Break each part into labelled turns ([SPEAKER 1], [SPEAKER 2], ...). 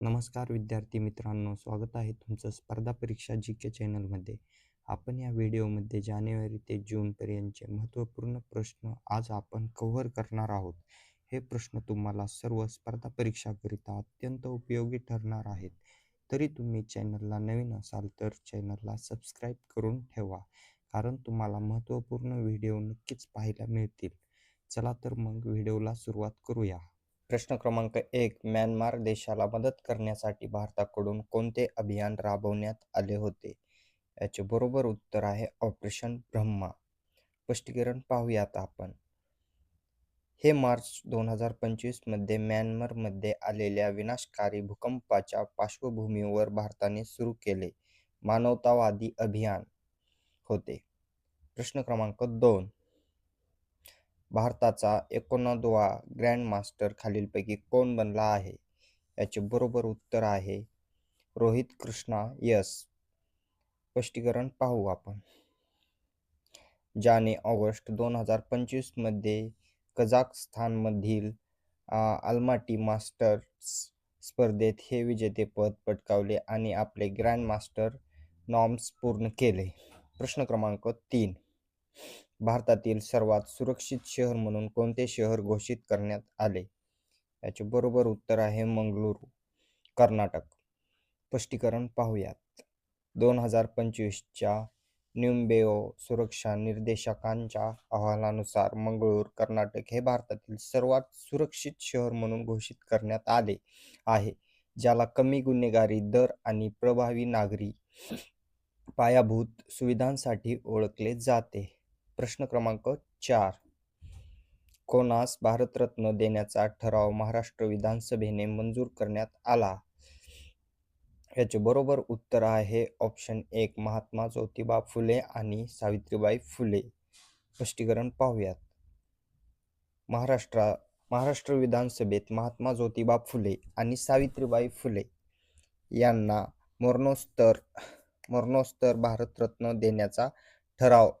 [SPEAKER 1] नमस्कार विद्यार्थी मित्रांनो, स्वागत आहे तुमचं स्पर्धा परीक्षा जी के चॅनलमध्ये. आपण या व्हिडिओमध्ये जानेवारी ते जूनपर्यंतचे महत्त्वपूर्ण प्रश्न आज आपण कव्हर करणार आहोत. हे प्रश्न तुम्हाला सर्व स्पर्धा परीक्षाकरिता अत्यंत उपयोगी ठरणार आहेत. तरी तुम्ही चॅनलला नवीन असाल तर चॅनलला सबस्क्राईब करून ठेवा, कारण तुम्हाला महत्त्वपूर्ण व्हिडिओ नक्कीच पाहायला मिळतील. चला तर मग व्हिडिओला सुरुवात करूया. प्रश्न क्रमांक 1. म्यानमार देशाला मदत करण्यासाठी भारताकडून कोणते अभियान राबवण्यात आले होते? याचे बरोबर उत्तर आहे ऑपरेशन ब्रह्मा. स्पष्टीकरण पाहूयात आपण. हे मार्च 2025 मध्ये म्यानमारमध्ये आलेल्या विनाशकारी भूकंपाच्या पार्श्वभूमीवर भारताने सुरू केले मानवतावादी अभियान होते. प्रश्न क्रमांक 2. भारताचा 89वा ग्रँड मास्टर खालीलपैकी कोण बनला आहे? याचे बरोबर उत्तर आहे रोहित कृष्णा यस. स्पष्टीकरण पाहू आपण. ज्याने ऑगस्ट 2025 मध्ये कझाकस्तानमधील अल्माटी मास्टर्स स्पर्धेत हे विजेतेपद पटकावले आणि आपले ग्रँड मास्टर नॉर्म्स पूर्ण केले. प्रश्न क्रमांक 3. भारतातील सर्वात सुरक्षित शहर म्हणून कोणते शहर घोषित करण्यात आले? याचे बरोबर उत्तर आहे मंगळुरू, कर्नाटक. स्पष्टीकरण पाहूयात. 2025च्या न्यूम्बेओ सुरक्षा निर्देशकांच्या अहवालानुसार मंगळूर, कर्नाटक हे भारतातील सर्वात सुरक्षित शहर म्हणून घोषित करण्यात आले आहे, ज्याला कमी गुन्हेगारी दर आणि प्रभावी नागरी पायाभूत सुविधांसाठी ओळखले जाते. प्रश्न क्रमांक 4. कोणास भारतरत्न देण्याचा ठराव महाराष्ट्र विधानसभेने मंजूर करण्यात आला? याचे बरोबर उत्तर आहे ऑप्शन 1. महात्मा ज्योतिबा फुले आणि सावित्रीबाई फुले. स्पष्टीकरण पाहूयात. महाराष्ट्र विधानसभेत महात्मा ज्योतिबा फुले आणि सावित्रीबाई फुले यांना मरणोत्तर भारतरत्न देण्याचा ठराव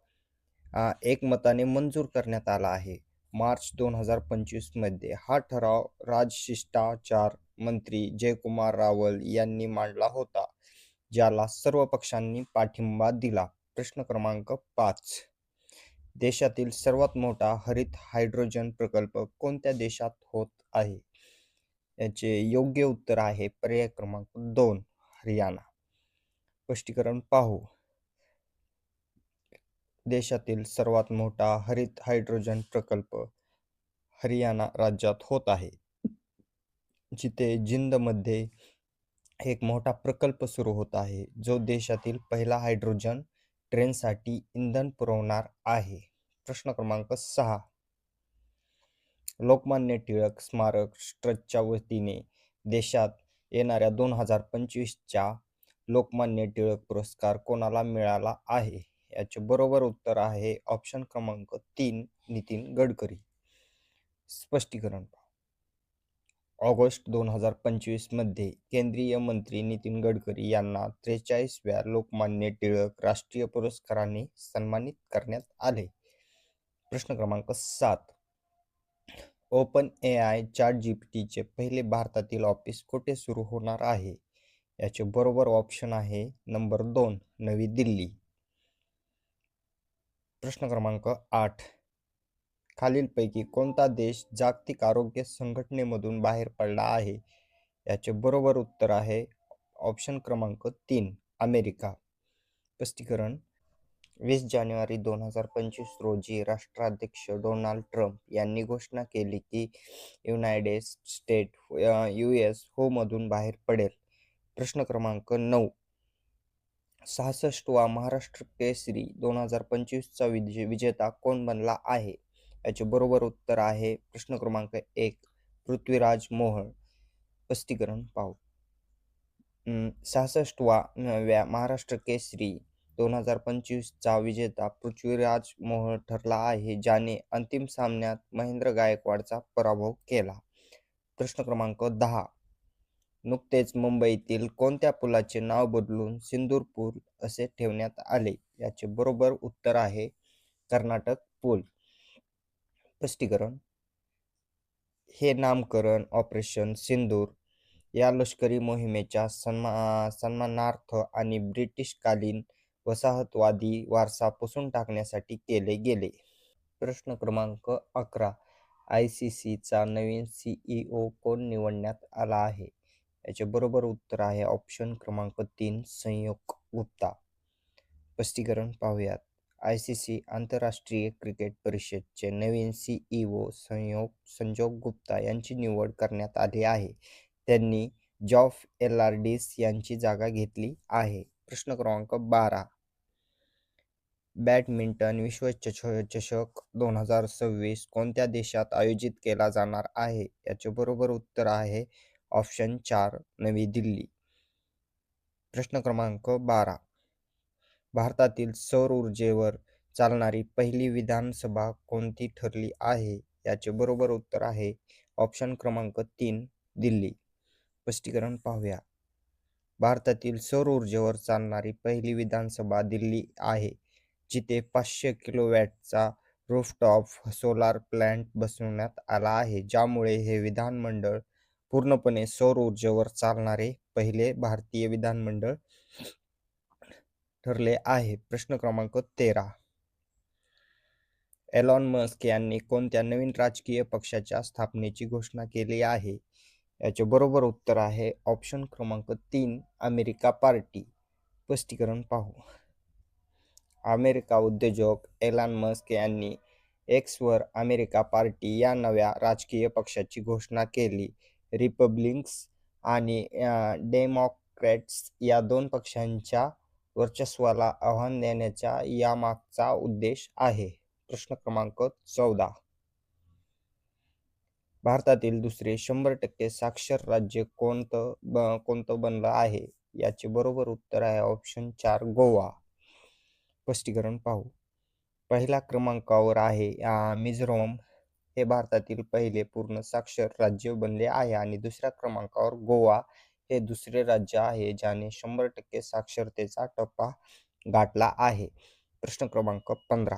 [SPEAKER 1] एकमताने मंजूर करण्यात आला आहे. मार्च 2025 मध्ये हा ठराव राजशिष्टाचार मंत्री जयकुमार रावल यांनी मांडला होता, ज्याला सर्व पक्षांनी पाठिंबा दिला. प्रश्न क्रमांक 5. देशातील सर्वात मोठा हरित हायड्रोजन प्रकल्प कोणत्या देशात होत आहे? याचे योग्य उत्तर आहे पर्याय क्रमांक 2, हरियाणा. स्पष्टीकरण पाहू. देशातील सर्वात मोठा हरित हायड्रोजन प्रकल्प हरियाणा राज्यात होत आहे, जिथे जिंदमध्ये एक मोठा प्रकल्प सुरू होत आहे, जो देशातील पहिला हायड्रोजन ट्रेनसाठी इंधन पुरवणार आहे. प्रश्न क्रमांक 6. लोकमान्य टिळक स्मारक ट्रस्टच्या वतीने देशात येणाऱ्या 2025च्या लोकमान्य टिळक पुरस्कार कोणाला मिळाला आहे? याचे बरोबर उत्तर आहे ऑप्शन क्रमांक 3, नितीन गडकरी. स्पष्टीकरण. ऑगस्ट 2025 मध्ये केंद्रीय मंत्री नितीन गडकरी यांना 43व्या लोकमान्य टिळक राष्ट्रीय पुरस्काराने सन्मानित करण्यात आले. प्रश्न क्रमांक 7. ओपन AI ChatGPTचे पहिले भारतातील ऑफिस कुठे सुरू होणार आहे? याचे बरोबर ऑप्शन आहे नंबर 2, नवी दिल्ली. प्रश्न क्रमांक 8. खालीलपैकी कोणता देश जागतिक आरोग्य संघटनेमधून बाहेर पडला आहे? याचे बरोबर उत्तर आहे ऑप्शन क्रमांक 3, अमेरिका. स्पष्टीकरण. 20 जानेवारी 2025 रोजी राष्ट्राध्यक्ष डोनाल्ड ट्रम्प यांनी घोषणा केली की युनायटेड स्टेट US मधून बाहेर पडेल. प्रश्न क्रमांक 9. 66वा महाराष्ट्र केसरी 2025चा विजेता कोण बनला आहे? याचे बरोबर उत्तर आहे प्रश्न क्रमांक 1, पृथ्वीराज मोहोळ. स्पष्टीकरण पाहू. 66वा महाराष्ट्र केसरी 2025चा विजेता पृथ्वीराज मोहोळ ठरला आहे, ज्याने अंतिम सामन्यात महेंद्र गायकवाडचा पराभव केला. प्रश्न क्रमांक 10. नुकतेच मुंबईतील कोणत्या पुलाचे नाव बदलून सिंदूर पूल असे ठेवण्यात आले? याचे बरोबर उत्तर आहे कर्नाटक पूल. स्पष्टीकरण. हे नामकरण ऑपरेशन सिंदूर या लष्करी मोहिमेच्या सन्मानार्थ आणि ब्रिटिशकालीन वसाहतवादी वारसा पुसून टाकण्यासाठी केले गेले. प्रश्न क्रमांक 11. ICCचा नवीन CEO कोण निवडण्यात आला आहे? याचे बरोबर उत्तर आहे ऑप्शन क्रमांक 3, संयोग गुप्ता. स्पष्टीकरण पाहूयात. ICC आंतरराष्ट्रीय क्रिकेट परिषदचे नवीन CEO संजोग गुप्ता यांची निवड करण्यात आली आहे. त्यांनी जॉफ एलार्डिस यांची जागा घेतली आहे. प्रश्न क्रमांक 12. बॅडमिंटन विश्वचषक 2026 कोणत्या देशात आयोजित केला जाणार आहे? याचे बरोबर उत्तर आहे ऑप्शन 4, नवी दिल्ली. प्रश्न क्रमांक 12. भारतातील सौर ऊर्जेवर चालणारी पहिली विधानसभा कोणती ठरली आहे? याचे बरोबर उत्तर आहे ऑप्शन क्रमांक 3, दिल्ली. स्पष्टीकरण पाहूया. भारतातील सौर ऊर्जेवर चालणारी पहिली विधानसभा दिल्ली आहे, जिथे 500 किलोवॅटचा रूफटॉप सोलार प्लॅन्ट बसवण्यात आला आहे, ज्यामुळे हे विधानमंडळ पूर्णपणे सौर ऊर्जेवर चालणारे पहिले भारतीय विधानमंडळ ठरले आहे. प्रश्न क्रमांक 13. एलॉन मस्क यांनी कोणत्या नवीन राजकीय पक्षाच्या स्थापनेची घोषणा केली आहे? याचे बरोबर उत्तर आहे ऑप्शन क्रमांक 3, अमेरिका पार्टी. स्पष्टीकरण पाहू. अमेरिका उद्योजक एलॉन मस्क यांनी एक्सवर अमेरिका पार्टी या नव्या राजकीय पक्षाची घोषणा केली. रिपब्लिकन्स आणि डेमोक्रॅट्स या दोन पक्षांच्या वर्चस्वाला आव्हान देण्याचा यामागचा उद्देश आहे. प्रश्न क्रमांक 14. भारतातील दुसरे 100% साक्षर राज्य कोणतं बनलं आहे? याचे बरोबर उत्तर आहे ऑप्शन 4, गोवा. स्पष्टीकरण पाहू. पहिल्या क्रमांकावर आहे मिझोरम हे भारतातील पहिले पूर्ण साक्षर राज्य बनले आहे आणि दुसऱ्या क्रमांकावर गोवा हे दुसरे राज्य आहे ज्याने 100% साक्षरतेचा टप्पा गाठला आहे. प्रश्न क्रमांक 15.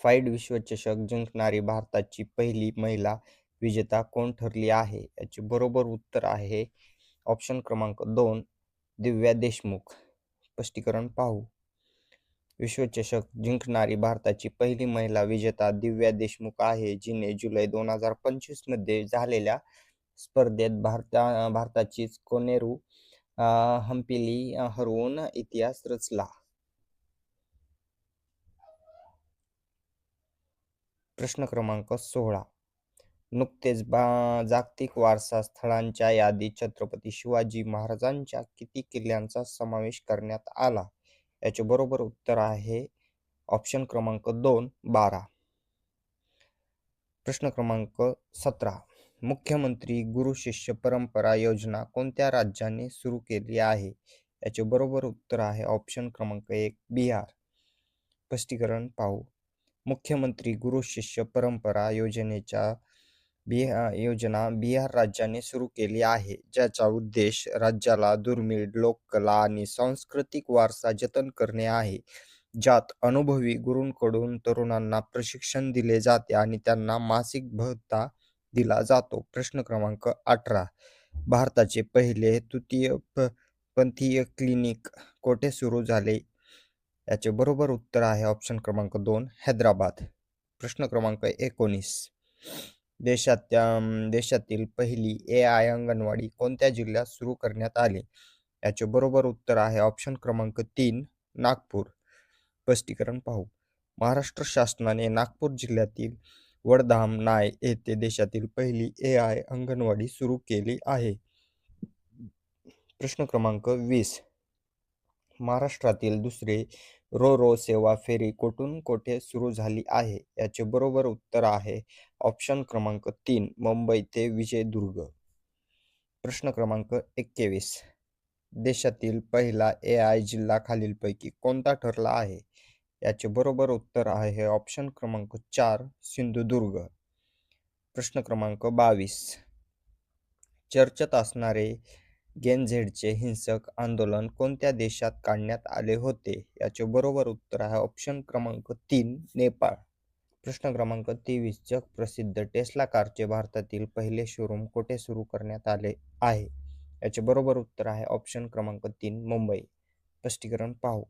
[SPEAKER 1] फाइड विश्वचषक जिंकणारी भारताची पहिली महिला विजेता कोण ठरली आहे? याचे बरोबर उत्तर आहे ऑप्शन क्रमांक 2, दिव्या देशमुख. स्पष्टीकरण पाहू. विश्वचषक जिंकणारी भारताची पहिली महिला विजेता दिव्या देशमुख आहे, जिने जुलै 2025 मध्ये झालेल्या स्पर्धेत भारताचीच कोनेरू हम्पीली हरवून इतिहास रचला. प्रश्न क्रमांक 16. नुकतेच जागतिक वारसा स्थळांच्या यादीत छत्रपती शिवाजी महाराजांच्या किती किल्ल्यांचा समावेश करण्यात आला? याचे बरोबर उत्तर आहे ऑप्शन क्रमांक 2, 12. प्रश्न क्रमांक 17. मुख्यमंत्री गुरु शिष्य परंपरा योजना कोणत्या राज्याने सुरू केली आहे? याचे बरोबर उत्तर आहे ऑप्शन क्रमांक 1, बिहार. स्पष्टीकरण पाहू. मुख्यमंत्री गुरु शिष्य परंपरा योजना बिहार राज्याने सुरू केली आहे, ज्याचा उद्देश राज्याला दुर्मिळ लोककला आणि सांस्कृतिक वारसा जतन करणे आहे, ज्यात अनुभवी गुरूंकडून तरुणांना प्रशिक्षण दिले जाते आणि त्यांना मासिक भत्ता दिला जातो. प्रश्न क्रमांक 18. भारताचे पहिले तृतीयपंथीय क्लिनिक कोठे सुरू झाले? याचे बरोबर उत्तर आहे ऑप्शन क्रमांक 2, हैदराबाद. प्रश्न क्रमांक 19. देशातील पहिली AI अंगणवाडी कोणत्या जिल्ह्यात सुरू करण्यात आली? याचे बरोबर उत्तर आहे ऑप्शन क्रमांक 3, नागपूर. स्पष्टीकरण पाहू. महाराष्ट्र शासनाने नागपूर जिल्ह्यातील वडधाम नाय येथे देशातील पहिली AI अंगणवाडी सुरू केली आहे. प्रश्न क्रमांक 20. महाराष्ट्रातील दुसरे रो सेवा फेरी कोठून कोठे सुरू झाली आहे? याचे बरोबर उत्तर आहे ऑप्शन क्रमांक 3, मुंबई ते विजयदुर्ग. प्रश्न क्रमांक 21. देशातील पहिला AI जिल्हा खालीलपैकी कोणता ठरला आहे? याचे बरोबर उत्तर आहे ऑप्शन क्रमांक 4, सिंधुदुर्ग. प्रश्न क्रमांक 22. चर्चेत असणारे गेनझेडचे हिंसक आंदोलन कोणत्या देशात काढण्यात आले होते? याचे बरोबर उत्तर आहे ऑप्शन क्रमांक 3, नेपाळ. प्रश्न क्रमांक 23. जगप्रसिद्ध टेस्ला कारचे भारतातील पहिले शोरूम कोठे सुरू करण्यात आले आहे? याचे बरोबर उत्तर आहे ऑप्शन क्रमांक 3, मुंबई. स्पष्टीकरण पाहू.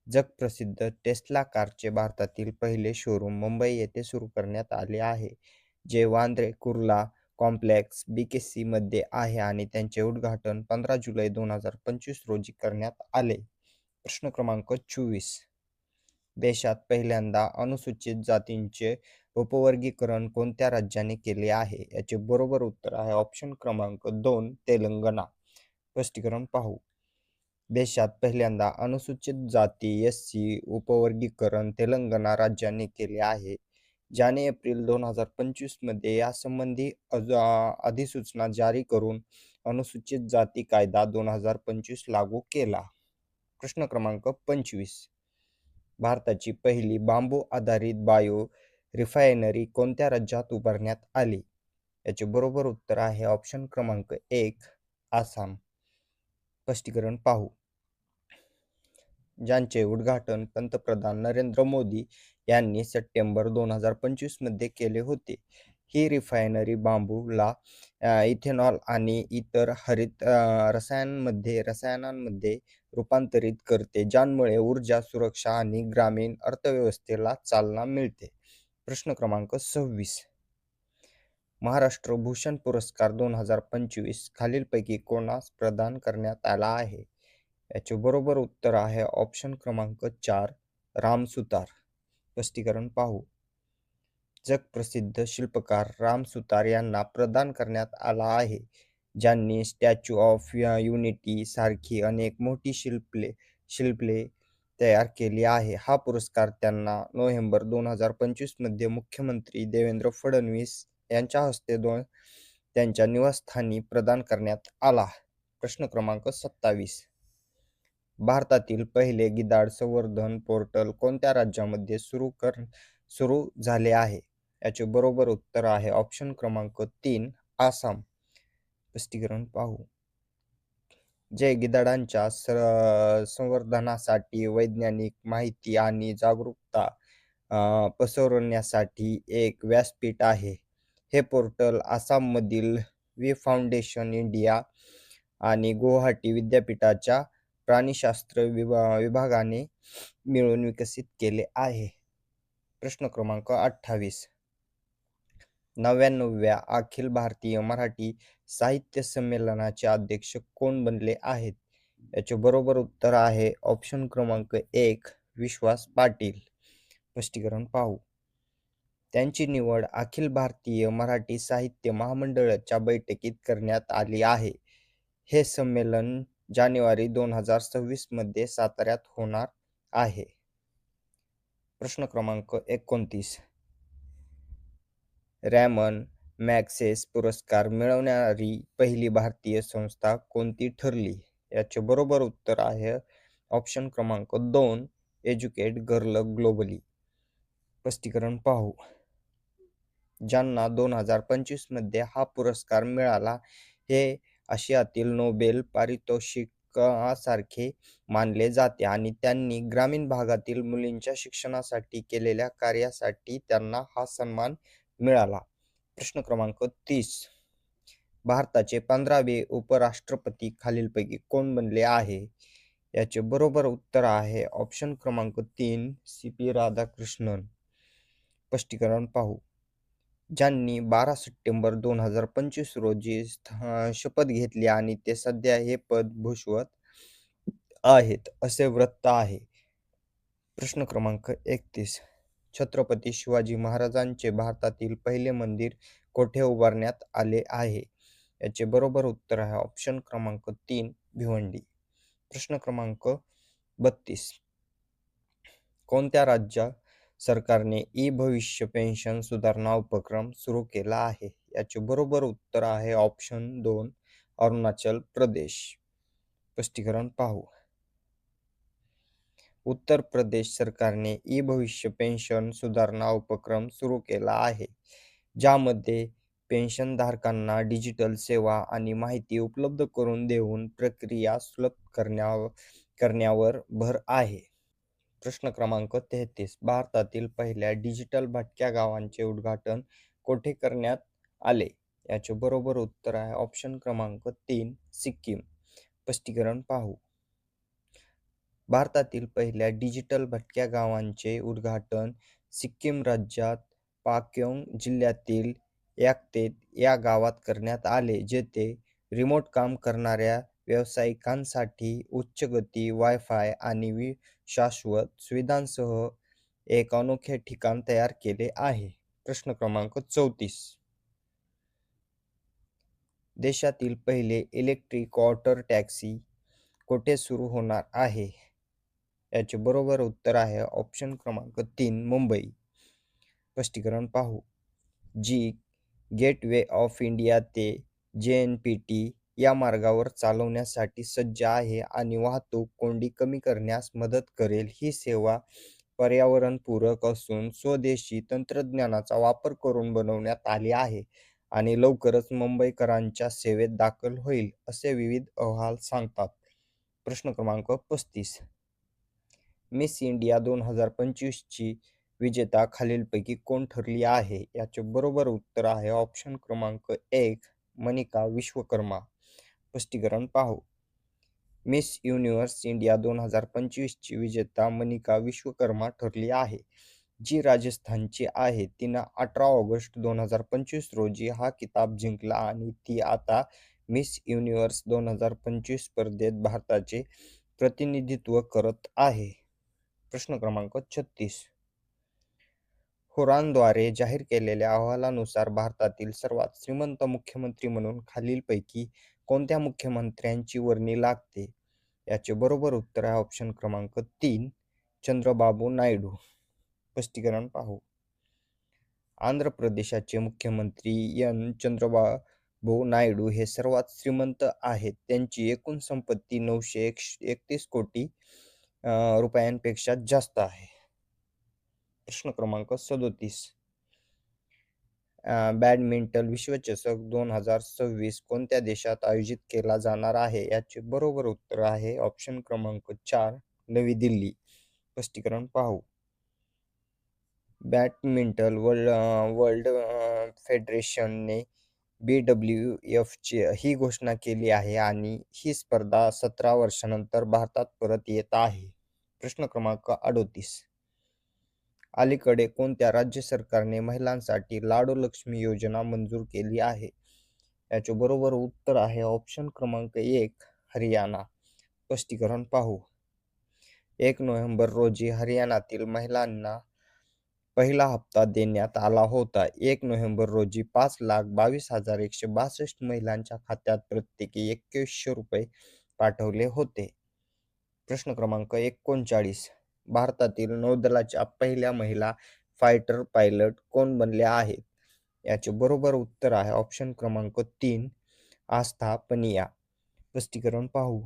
[SPEAKER 1] जगप्रसिद्ध टेस्ला कारचे भारतातील पहिले शोरूम मुंबई येथे सुरू करण्यात आले आहे, जे वांद्रे कुर्ला कॉम्प्लेक्स BKC मध्ये आहे आणि त्यांचे उद्घाटन 15 जुलै 2025 रोजी करण्यात आले. प्रश्न क्रमांक 24. देशात पहिल्यांदा अनुसूचित जातींचे उपवर्गीकरण कोणत्या राज्याने केले आहे? याचे बरोबर उत्तर आहे ऑप्शन क्रमांक 2, तेलंगणा. स्पष्टीकरण पाहू. देशात पहिल्यांदा अनुसूचित जाती SC उपवर्गीकरण तेलंगणा राज्याने केले आहे, ज्याने एप्रिल 2025 मध्ये यासंबंधी अधिसूचना जारी करून अनुसूचित जाती कायदा 2025 लागू केला. प्रश्न क्रमांक 25. भारताची पहिली बांबू आधारित बायो रिफायनरी कोणत्या राज्यात उभारण्यात आली? याचे बरोबर उत्तर आहे ऑप्शन क्रमांक 1, आसाम. स्पष्टीकरण पाहू. ज्यांचे उद्घाटन पंतप्रधान नरेंद्र मोदी यांनी सप्टेंबर 2025 मध्ये केले होते. ही रिफायनरी बांबूला इथेनॉल आणि इतर हरित रसायनांमध्ये रूपांतरित करते, ज्यामुळे ऊर्जा सुरक्षा आणि ग्रामीण अर्थव्यवस्थेला चालना मिळते. प्रश्न क्रमांक 26. महाराष्ट्र भूषण पुरस्कार 2025 खालीलपैकी कोणास प्रदान करण्यात आला आहे? याचे बरोबर उत्तर आहे ऑप्शन क्रमांक 4, राम सुतार. स्पष्टीकरण पाहू. जगप्रसिद्ध शिल्पकार राम सुतार यांना प्रदान करण्यात आला आहे, ज्यांनी स्टॅच्यू ऑफ युनिटी सारखी अनेक मोठी शिल्पे तयार केली आहे. हा पुरस्कार त्यांना नोव्हेंबर 2025 मध्ये मुख्यमंत्री देवेंद्र फडणवीस यांच्या हस्ते त्यांच्या निवासस्थानी प्रदान करण्यात आला. प्रश्न क्रमांक 27. भारतातील पहिले गिधाड संवर्धन पोर्टल कोणत्या राज्यामध्ये सुरू झाले आहे? याचे बरोबर उत्तर आहे ऑप्शन क्रमांक 3, आसाम. स्पष्टीकरण पाहू. जे गिधाडांच्या संवर्धनासाठी वैज्ञानिक माहिती आणि जागरूकता पसरवण्यासाठी एक व्यासपीठ आहे. हे पोर्टल आसाममधील वी फाउंडेशन इंडिया आणि गुवाहाटी विद्यापीठाच्या प्राणीशास्त्र विभागाने मिळून विकसित केले आहे. प्रश्न क्रमांक 28. 99व्या अखिल भारतीय मराठी साहित्य संमेलनाचे अध्यक्ष कोण बनले आहेत? याचे बरोबर उत्तर आहे ऑप्शन क्रमांक 1, विश्वास पाटील. स्पष्टीकरण पाहू. त्यांची निवड अखिल भारतीय मराठी साहित्य महामंडळाच्या बैठकीत करण्यात आली आहे. हे संमेलन जानेवारी 2026 मध्ये साताऱ्यात होणार आहे. प्रश्न क्रमांक 29. रॅमन मॅग्सेसे पुरस्कार मिळवणारी पहिली भारतीय संस्था कोणती ठरली? याचे बरोबर उत्तर आहे ऑप्शन क्रमांक 2, एज्युकेट गर्ल ग्लोबली. स्पष्टीकरण पाहू. ज्यांना 2025 मध्ये हा पुरस्कार मिळाला, हे आशियातील नोबेल पारितोषिकासारखे मानले जाते आणि त्यांनी ग्रामीण भागातील मुलींच्या शिक्षणासाठी केलेल्या कार्यासाठी त्यांना हा सन्मान मिळाला. प्रश्न क्रमांक 30. भारताचे 15वे उपराष्ट्रपती खालीलपैकी कोण बनले आहे? याचे बरोबर उत्तर आहे ऑप्शन क्रमांक 3, CP राधाकृष्णन. स्पष्टीकरण पाहू. ज्यांनी 12 सप्टेंबर 2025 रोजी शपथ घेतली आणि ते सध्या हे पद भूषवत आहेत, असे वृत्त आहे. प्रश्न क्रमांक 31. छत्रपती शिवाजी महाराजांचे भारतातील पहिले मंदिर कोठे उभारण्यात आले आहे? याचे बरोबर उत्तर आहे ऑप्शन क्रमांक 3, भिवंडी. प्रश्न क्रमांक 32. कोणत्या राज्य सरकारने भविष्य पेन्शन सुधारणा उपक्रम सुरू केला आहे? याचे बरोबर उत्तर आहे ऑप्शन 2, अरुणाचल प्रदेश. स्पष्टीकरण पाहू. उत्तर प्रदेश सरकारने भविष्य पेन्शन सुधारणा उपक्रम सुरू केला आहे, ज्यामध्ये पेन्शनधारकांना डिजिटल सेवा आणि माहिती उपलब्ध करून देऊन प्रक्रिया सुलभ करण्यावर भर आहे. प्रश्न क्रमांक 33. भारतातील पहिल्या डिजिटल भटक्या गावांचे उद्घाटन कोठे करण्यात आले? याचे बरोबर उत्तर आहे ऑप्शन क्रमांक 3 सिक्कीम. स्पष्टीकरण पाहू. भारतातील पहिल्या डिजिटल भटक्या गावांचे उद्घाटन सिक्कीम राज्यात पाक्योंग जिल्ह्यातील याक्तेत या गावात करण्यात आले, जेथे रिमोट काम करणाऱ्या व्यावसायिकांसाठी उच्च गती वायफाय आणि शाश्वत सुविधांसह एक अनोखे ठिकाण तयार केले आहे. प्रश्न क्रमांक 34. देशातील पहिले इलेक्ट्रिक वॉटर टॅक्सी कोठे सुरू होणार आहे? याचे बरोबर उत्तर आहे ऑप्शन क्रमांक 3 मुंबई. स्पष्टीकरण पाहू. जी गेटवे ऑफ इंडिया ते JNPT या मार्गावर चालवण्यासाठी सज्ज आहे आणि वाहतूक कोंडी कमी करण्यास मदत करेल. ही सेवा पर्यावरणपूरक असून स्वदेशी तंत्रज्ञानाचा वापर करून बनवण्यात आली आहे आणि लवकरच मुंबईकरांच्या सेवेत दाखल होईल, असे विविध अहवाल सांगतात. प्रश्न क्रमांक 35. मिस इंडिया 2025 ची विजेता खालीलपैकी कोण ठरली आहे? याचे बरोबर उत्तर आहे ऑप्शन क्रमांक 1 मनिका विश्वकर्मा. स्पष्टीकरण पाहू. मिस युनिव्हर्स इंडिया 2025 ची विजेता मनिका विश्वकर्मा ठरली आहे, जी राजस्थानची आहे. तिनं 18 ऑगस्ट 2025 रोजी हा किताब जिंकला आणि ती आता मिस युनिव्हर्स 2025 स्पर्धेत भारताचे प्रतिनिधित्व करत आहे. प्रश्न क्रमांक 36. हुरानद्वारे जाहीर केलेल्या अहवालानुसार भारतातील सर्वात श्रीमंत मुख्यमंत्री म्हणून खालीलपैकी कोणत्या मुख्यमंत्र्यांची वर्णी लागते? याचे बरोबर उत्तर आहे ऑप्शन क्रमांक 3 चंद्रबाबू नायडू. स्पष्टीकरण पाहू. आंध्र प्रदेशाचे मुख्यमंत्री चंद्रबाबू नायडू हे सर्वात श्रीमंत आहेत. त्यांची एकूण संपत्ती 931 कोटी रुपयांपेक्षा जास्त आहे. प्रश्न क्रमांक 37. बॅडमिंटन विश्वचषक 2026 कोणत्या देशात आयोजित केला जाणार आहे? याचे बरोबर उत्तर आहे ऑप्शन क्रमांक 4 नवी दिल्ली. स्पष्टीकरण पाहू. बॅडमिंटन वर्ल्ड फेडरेशनने BWF ची ही घोषणा केली आहे आणि ही स्पर्धा 17 वर्षांनंतर भारतात परत येत आहे. प्रश्न क्रमांक 38. अलीकडे कोणत्या राज्य सरकारने महिलांसाठी लाडो लक्ष्मी योजना मंजूर केली आहे? याचे बरोबर उत्तर आहे ऑप्शन क्रमांक 1 हरियाणा. स्पष्टीकरण पाहू. 1 नोव्हेंबर रोजी हरियाणातील महिलांना पहिला हप्ता देण्यात आला होता. 1 नोव्हेंबर रोजी 5,22,162 महिलांच्या खात्यात प्रत्येकी 2100 रुपये पाठवले होते. प्रश्न क्रमांक 39. भारतातील नौदलाच्या पहिल्या महिला फायटर पायलट कोण बनल्या आहेत? याचे बरोबर उत्तर आहे ऑप्शन क्रमांक 3 आस्था पनिया. स्पष्टीकरण पाहू.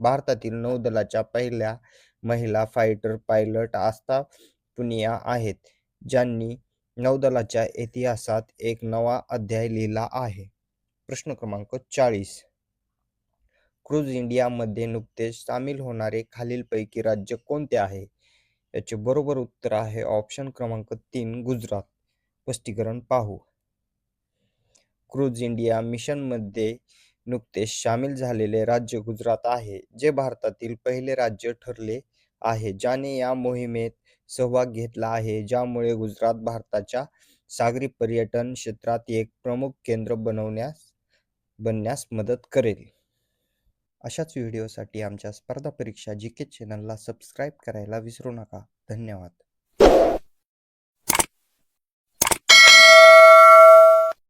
[SPEAKER 1] भारतातील नौदलाच्या पहिल्या महिला फायटर पायलट आस्था पुनिया आहेत, ज्यांनी नौदलाच्या इतिहासात एक नवा अध्याय लिहिला आहे. प्रश्न क्रमांक 40. क्रूझ इंडियामध्ये नुकतेच सामील होणारे खालीलपैकी राज्य कोणते आहे? याचे बरोबर उत्तर आहे ऑप्शन क्रमांक 3 गुजरात. स्पष्टीकरण पाहू. क्रूझ इंडिया मिशनमध्ये नुकतेच सामील झालेले राज्य गुजरात आहे, जे भारतातील पहिले राज्य ठरले आहे ज्याने या मोहिमेत सहभाग घेतला आहे, ज्यामुळे गुजरात भारताच्या सागरी पर्यटन क्षेत्रात एक प्रमुख केंद्र बनण्यास मदत करेल. अशाच व्हिडिओसाठी आमच्या स्पर्धा परीक्षा GK चॅनलला सबस्क्राईब करायला विसरू नका. धन्यवाद.